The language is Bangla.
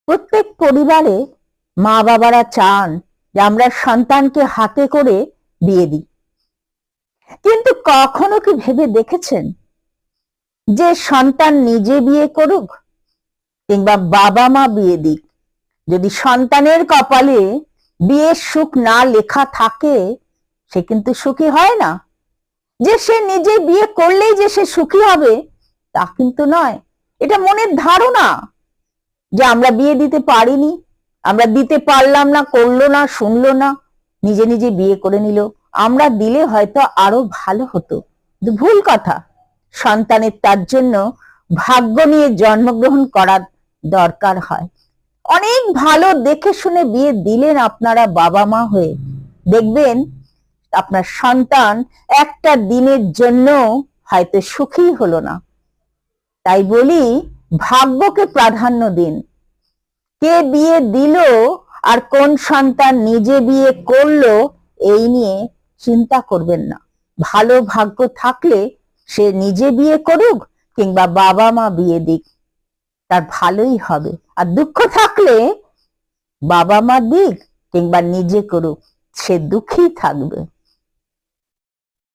প্রত্যেক পরিবারে মা বাবারা চান যে আমরা সন্তানকে হাতে করে বিয়ে দিই, কিন্তু কখনো কি ভেবে দেখেছেন যে সন্তান নিজে বিয়ে করুক কিংবা বাবা মা বিয়ে দিক, যদি সন্তানের কপালে বিয়ের সুখ না লেখা থাকে সে কিন্তু সুখী হয় না। যে সে নিজে বিয়ে করলেই যে সে সুখী হবে তা কিন্তু নয়। এটা মনের ধারণা যে আমরা বিয়ে দিতে পারিনি, আমরা দিতে পারলাম না, করলো না, শুনলো না, নিজে নিজে বিয়ে করে নিল, আমরা দিলে হয়তো আরো ভালো হতো। ভুল কথা। সন্তানের তার জন্য ভাগ্য নিয়ে জন্মগ্রহণ করার দরকার হয়। অনেক ভালো দেখে শুনে বিয়ে দিলেন আপনারা বাবা মা হয়ে, দেখবেন আপনার সন্তান একটা দিনের জন্য হয়তো সুখী হলো না। তাই বলি, ভাগ্যকে প্রাধান্য দিন। কে বিয়ে দিল আর কোন সন্তান নিজে বিয়ে করলো এই নিয়ে চিন্তা করবেন না। ভালো ভাগ্য থাকলে সে নিজে বিয়ে করুক কিংবা বাবা মা বিয়ে দিক, তার ভালোই হবে। আর দুঃখ থাকলে বাবা মা দিক কিংবা নিজে করুক, সে দুঃখী থাকবে।